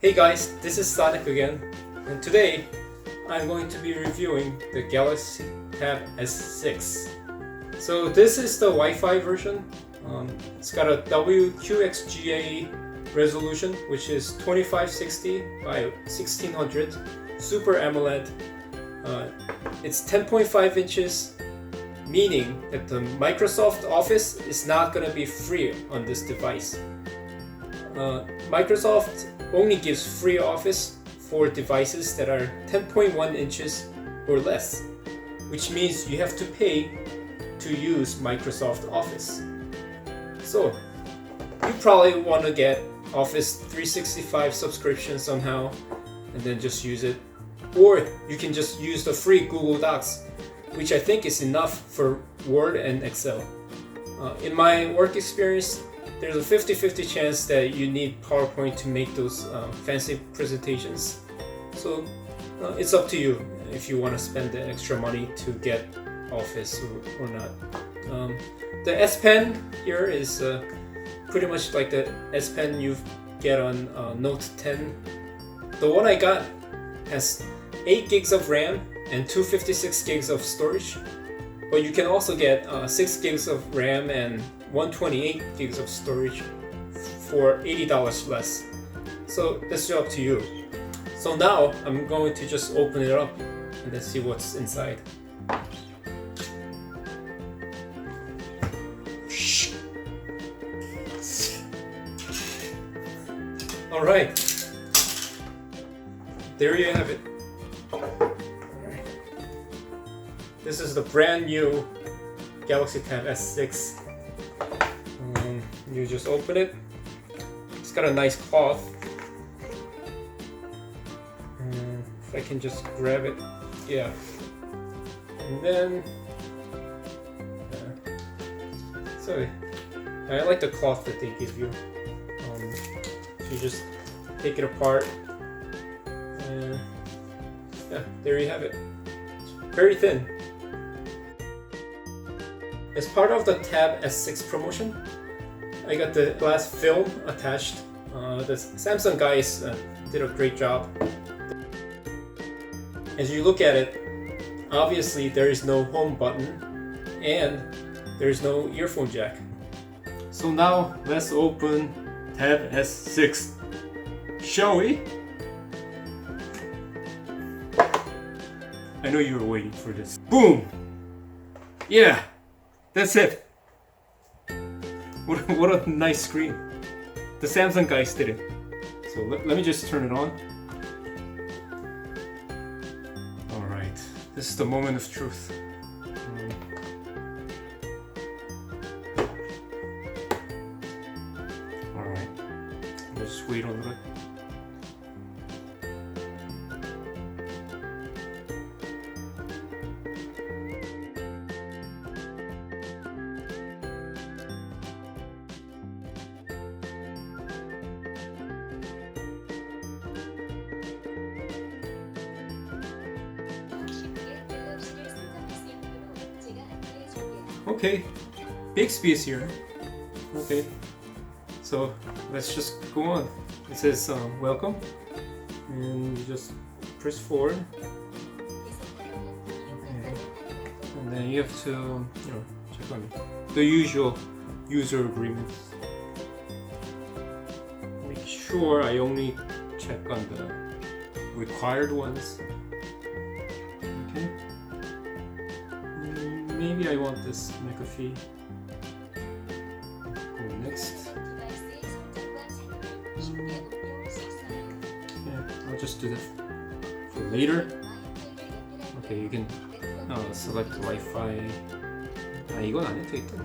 Hey guys, this is Sonic again, and today I'm going to be reviewing the Galaxy Tab S6. So this is the Wi-Fi version. It's got a WQXGA resolution, which is 2560 by 1600, Super AMOLED. It's 10.5 inches, meaning that the Microsoft Office is not going to be free on this device. Microsoft only gives free Office for devices that are 10.1 inches or less, which means you have to pay to use Microsoft Office. So you probably want to get Office 365 subscription somehow and then just use it, or you can just use the free Google Docs, which I think is enough for Word and Excel. In my work experience, there's a 50-50 chance that you need PowerPoint to make those fancy presentations. So it's up to you if you want to spend the extra money to get Office or not. The S Pen here is pretty much like the S Pen you get on Note 10. The one I got has 8 gigs of RAM and 256 gigs of storage, but you can also get 6 gigs of RAM and 128 gigs of storage for $80 less. So that's up to you. So now I'm going to just open it up and then see what's inside. Alright, there you have it. This is the brand new Galaxy Tab S6. You just open it. It's got a nice cloth. If I can just grab it, yeah. And then, so I like the cloth that they give you. You just take it apart, and yeah, there you have it. It's very thin. As part of the Tab S6 promotion, I got the glass film attached. The Samsung guys did a great job. As you look at it, obviously there is no home button and there is no earphone jack. So now let's open Tab S6, shall we? I know you were waiting for this. Boom! Yeah, that's it. What a nice screen. The Samsung guys did it. So let me just turn it on. Alright, this is the moment of truth. Alright, I'll just wait a little bit. Okay, Bixby is here. Okay, so let's just go on. It says welcome, and you just press forward, and then you have to, check on the usual user agreements. Make sure I only check on the required ones. Okay. Maybe I want this McAfee. Go next. Yeah, I'll just do that for later. Okay, you can select Wi-Fi. 이건 안 해도 되겠다.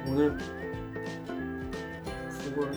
오늘 9월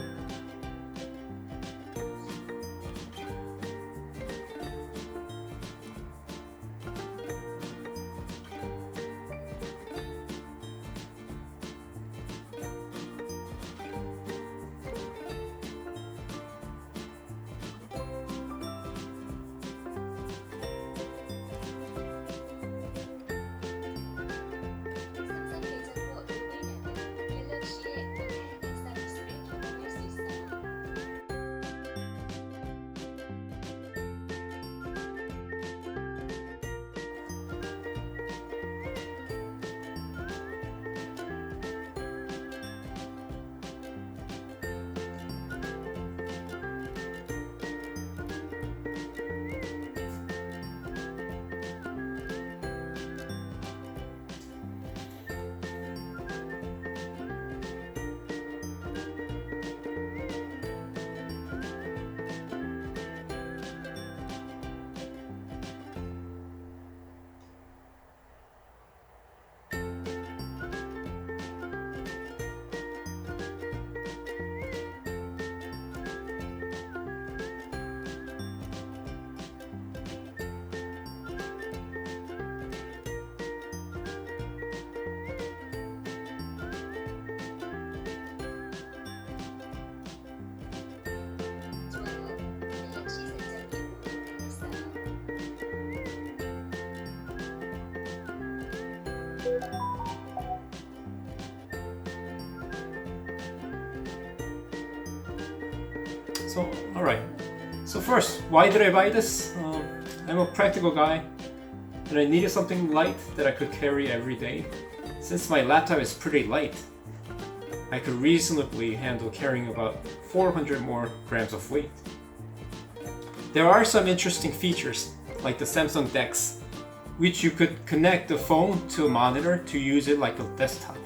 So, alright. So first, why did I buy this? I'm a practical guy and I needed something light that I could carry every day. Since my laptop is pretty light, I could reasonably handle carrying about 400 more grams of weight. There are some interesting features, like the Samsung DeX, which you could connect the phone to a monitor to use it like a desktop.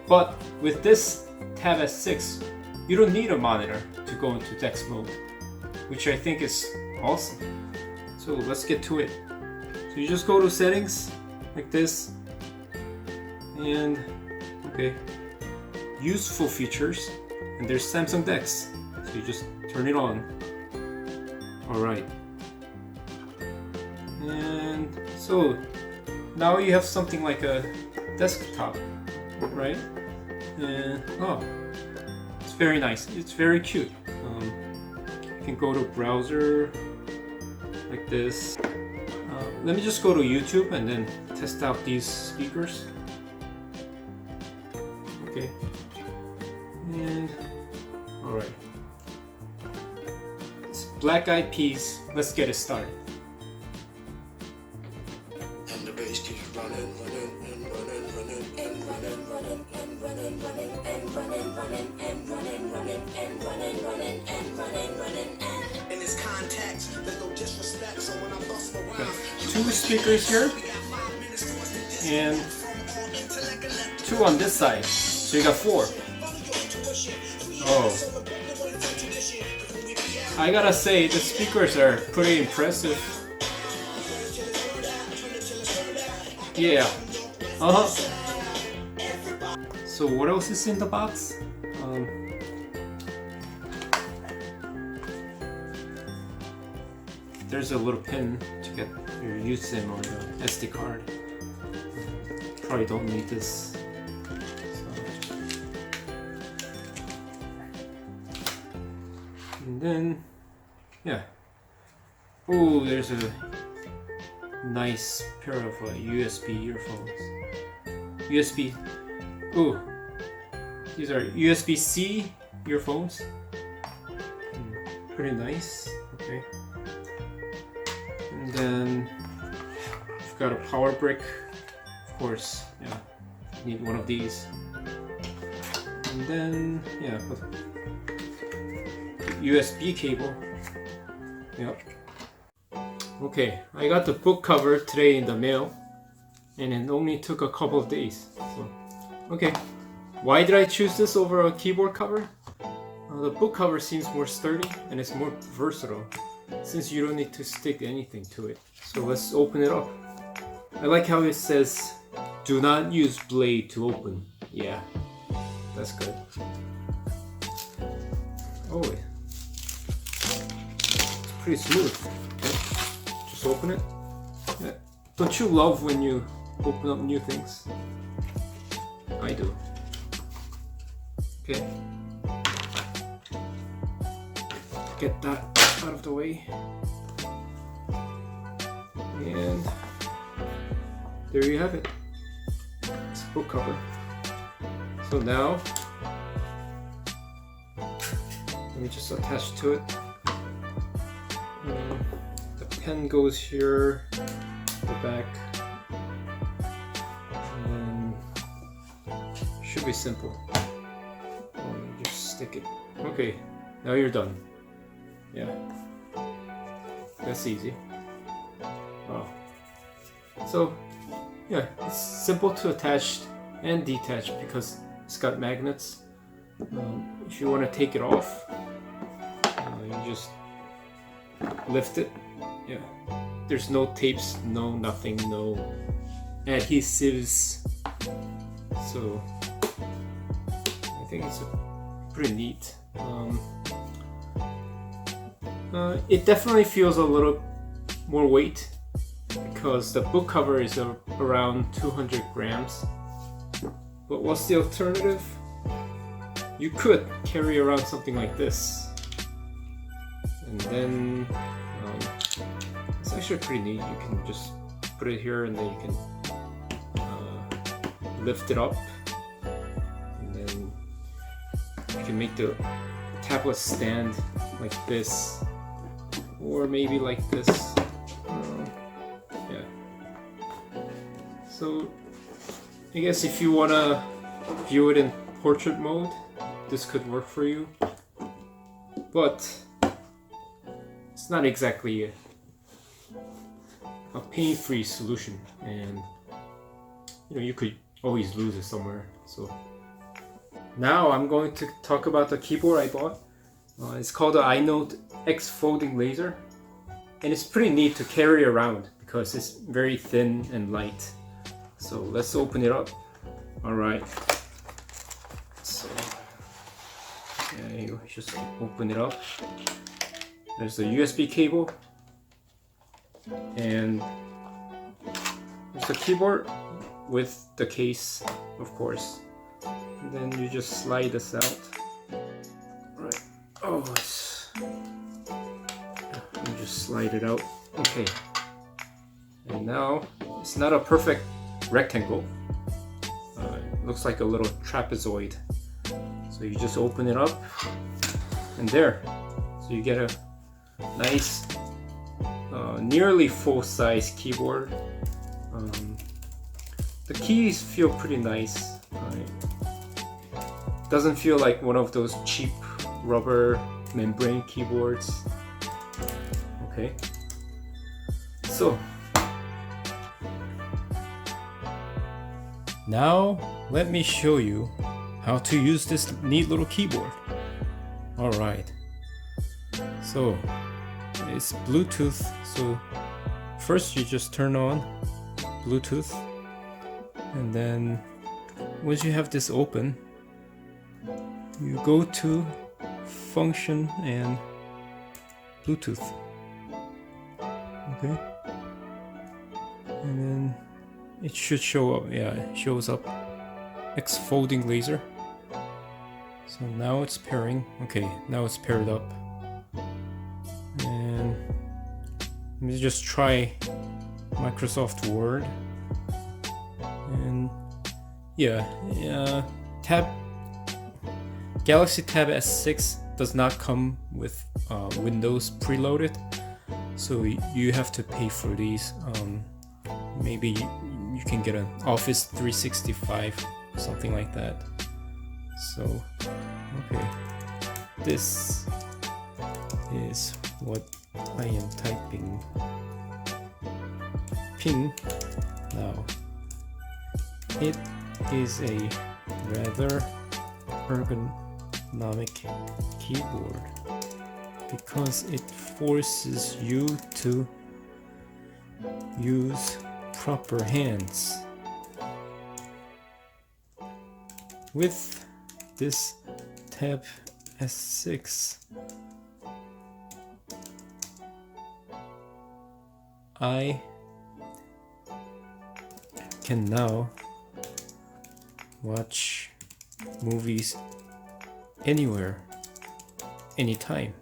But with this Tab S6, you don't need a monitor to go into DeX mode, which I think is awesome. So let's get to it. So you just go to settings, like this, and okay, useful features, and there's Samsung DeX, so you just turn it on. Alright, and so now you have something like a desktop, right? And oh, it's very nice, it's very cute. You can go to browser like this. Let me just go to YouTube and then test out these speakers. Okay, and alright, it's Black Eyed Peas. Let's get it started. And the bass keeps running, running, and running, running, and running, running, and running, running, and running, running, and running, running, and running, running, and running, running, and in this context, there's no disrespect. So when I bust around, two speakers here and two on this side. So you got four. Oh, I gotta say the speakers are pretty impressive. Yeah. So what else is in the box? There's a little pin to get your USIM or the SD card. Probably don't need this. And then, yeah. Oh, there's a nice pair of USB earphones. USB. Oh, these are USB-C earphones. Pretty nice. Okay. And then we've got a power brick. Of course, yeah. Need one of these. And then, yeah. USB cable. Yep. Okay, I got the book cover today in the mail, and it only took a couple of days. So, okay, why did I choose this over a keyboard cover? The book cover seems more sturdy and it's more versatile, since you don't need to stick anything to it. So let's open it up. I like how it says, "Do not use blade to open." Yeah, that's good. Oh, pretty smooth. Okay. Just open it. Yeah. Don't you love when you open up new things? I do. Okay. Get that out of the way. And there you have it. It's a book cover. So now, let me just attach to it. The pen goes here, the back, and then should be simple. You just stick it. Okay, now you're done. Yeah, that's easy. Wow. So yeah, it's simple to attach and detach because it's got magnets. If you want to take it off, you just lift it. Yeah, there's no tapes, no nothing, no adhesives, so I think it's pretty neat. It definitely feels a little more weight because the book cover is around 200 grams. But what's the alternative? You could carry around something like this, and then it's actually pretty neat. You can just put it here and then you can lift it up, and then you can make the tablet stand like this, or maybe like this. Yeah. So I guess if you wanna view it in portrait mode, this could work for you, but it's not exactly a pain-free solution, and you could always lose it somewhere. So now I'm going to talk about the keyboard I bought. It's called the INOTE X-Folding Laser, and it's pretty neat to carry around because it's very thin and light. So let's open it up. Alright, so yeah, you just open it up. There's a USB cable, and there's a keyboard with the case, of course. And then you just slide this out. Right. Oh, you just slide it out. Okay. And now it's not a perfect rectangle. It looks like a little trapezoid. So you just open it up, and there. So you get a nice, nearly full-size keyboard. The keys feel pretty nice. Doesn't feel like one of those cheap rubber membrane keyboards. Okay. So now let me show you how to use this neat little keyboard. Alright. So it's Bluetooth. So first you just turn on Bluetooth, and then once you have this open, you go to function and Bluetooth. Okay. And then it should show up. Yeah, it shows up X-Folding Laser. So now it's pairing. Okay, now it's paired up. And let me just try Microsoft Word. And yeah, Galaxy Tab S6 does not come with Windows preloaded, so you have to pay for these. Maybe you can get an Office 365, something like that. So, okay, this is what I am typing. Ping. Now, it is a rather ergonomic keyboard because it forces you to use proper hands. With this Tab S6, I can now watch movies anywhere, anytime.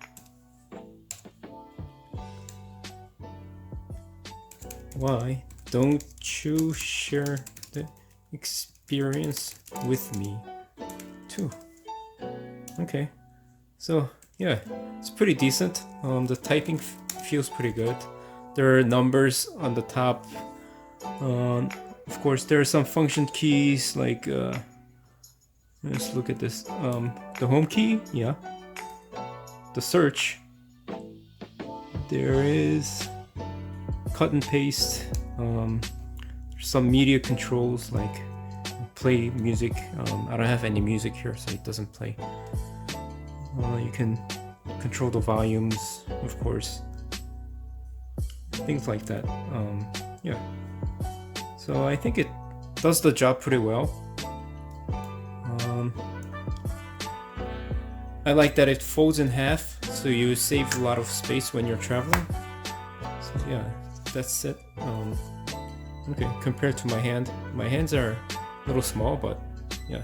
Why don't you share the experience with me too? Okay, so yeah, it's pretty decent. The typing feels pretty good. There are numbers on the top. Of course, there are some function keys like let's look at this. The home key, yeah. The search. There is cut and paste. Some media controls like play music. I don't have any music here, so it doesn't play. You can control the volumes, of course. Things like that. Yeah. So I think it does the job pretty well. I like that it folds in half, so you save a lot of space when you're traveling. So yeah, that's it. Okay, compared to my hands are a little small, but yeah,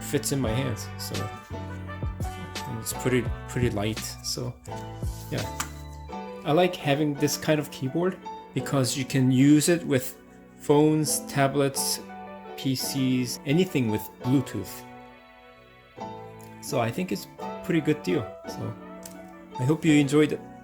fits in my hands. So and it's pretty light. So yeah, I like having this kind of keyboard because you can use it with phones, tablets, PCs, anything with Bluetooth. So I think it's a pretty good deal. So I hope you enjoyed it.